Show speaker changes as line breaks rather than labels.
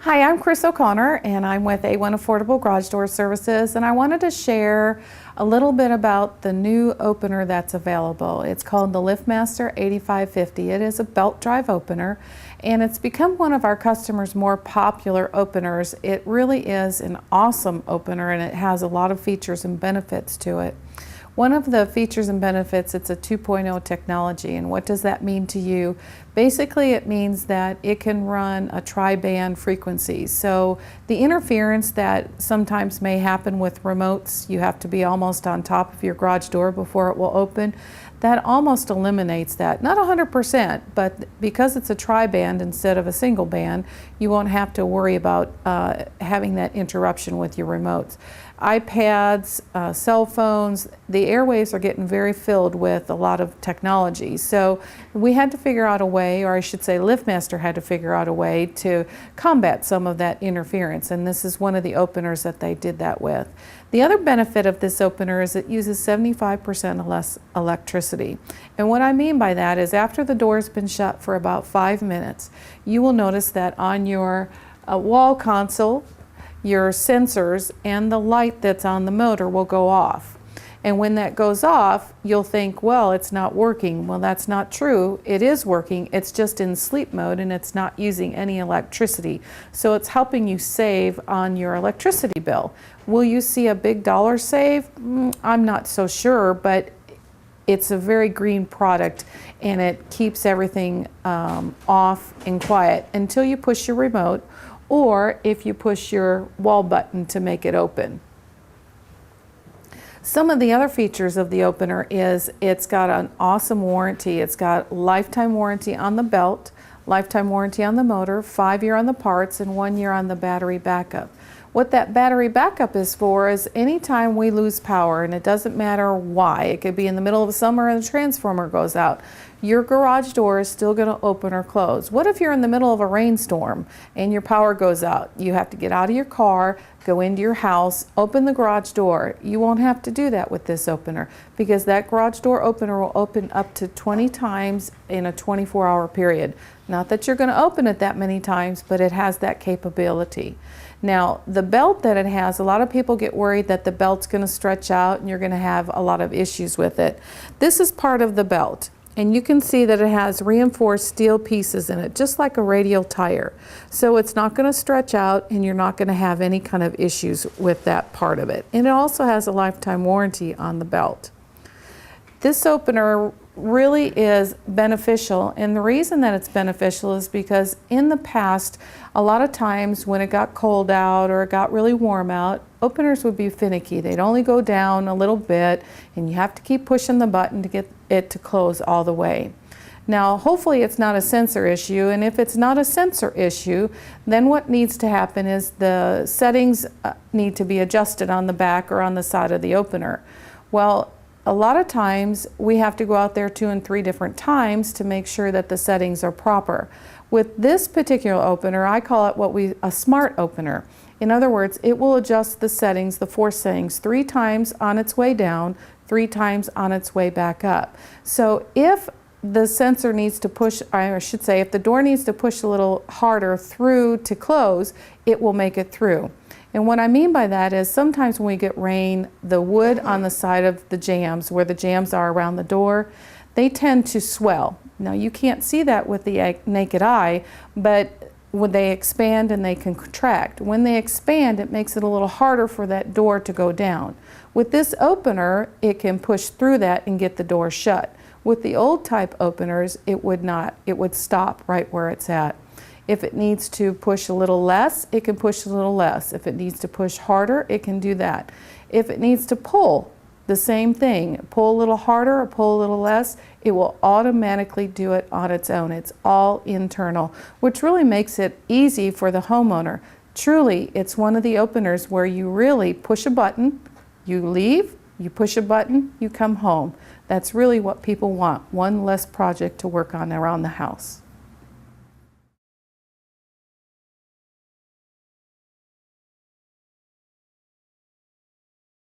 Hi, I'm Kris O'Connor and I'm with A1 Affordable Garage Door Services, and I wanted to share a little bit about the new opener that's available. It's called the LiftMaster 8550. It is a belt drive opener and it's become one of our customers' more popular openers. It really is an awesome opener and it has a lot of features and benefits to it. One of the features and benefits, it's a 2.0 technology, and what does that mean to you? Basically, it means that it can run a tri-band frequency. So the interference that sometimes may happen with remotes, you have to be almost on top of your garage door before it will open, that almost eliminates that. Not 100%, but because it's a tri-band instead of a single band, you won't have to worry about having that interruption with your remotes. iPads, cell phones, the airwaves are getting very filled with a lot of technology. So we had to figure out a way, or I should say LiftMaster had to figure out a way to combat some of that interference, and this is one of the openers that they did that with. The other benefit of this opener is it uses 75% less electricity. And what I mean by that is after the door's been shut for about 5 minutes, you will notice that on your wall console, your sensors and the light that's on the motor will go off. And when that goes off, you'll think, well, it's not working. Well, that's not true. It is working. It's just in sleep mode and it's not using any electricity. So it's helping you save on your electricity bill. Will you see a big dollar save? I'm not so sure, but it's a very green product and it keeps everything off and quiet until you push your remote, or if you push your wall button to make it open. Some of the other features of the opener is it's got an awesome warranty. It's got lifetime warranty on the belt, lifetime warranty on the motor, 5-year on the parts, and 1 year on the battery backup. What that battery backup is for is anytime we lose power, and it doesn't matter why, it could be in the middle of summer and the transformer goes out, your garage door is still going to open or close. What if you're in the middle of a rainstorm and your power goes out? You have to get out of your car, go into your house, open the garage door. You won't have to do that with this opener because that garage door opener will open up to 20 times in a 24-hour period. Not that you're going to open it that many times, but it has that capability. Now, the belt that it has, a lot of people get worried that the belt's going to stretch out and you're going to have a lot of issues with it. This is part of the belt. And you can see that it has reinforced steel pieces in it, just like a radial tire. So it's not going to stretch out and you're not going to have any kind of issues with that part of it. And it also has a lifetime warranty on the belt. This opener really is beneficial, and the reason that it's beneficial is because in the past, a lot of times when it got cold out or it got really warm out, openers would be finicky. They'd only go down a little bit and you have to keep pushing the button to get it to close all the way. Now, hopefully it's not a sensor issue, and if it's not a sensor issue, then what needs to happen is the settings need to be adjusted on the back or on the side of the opener. Well, a lot of times we have to go out there 2 and 3 different times to make sure that the settings are proper. With this particular opener, I call it a smart opener. In other words, it will adjust the settings, the force settings, 3 times on its way down, 3 times on its way back up. So if the sensor needs to push, or I should say, if the door needs to push a little harder through to close, it will make it through. And what I mean by that is sometimes when we get rain, the wood on the side of the jambs, where the jambs are around the door, they tend to swell. Now you can't see that with the naked eye, but when they expand and they can contract. When they expand, it makes it a little harder for that door to go down. With this opener, it can push through that and get the door shut. With the old type openers, it would not. It would stop right where it's at. If it needs to push a little less, it can push a little less. If it needs to push harder, it can do that. If it needs to pull, the same thing. Pull a little harder or pull a little less, it will automatically do it on its own. It's all internal, which really makes it easy for the homeowner. Truly, it's one of the openers where you really push a button, you leave, you push a button, you come home. That's really what people want, one less project to work on around the house.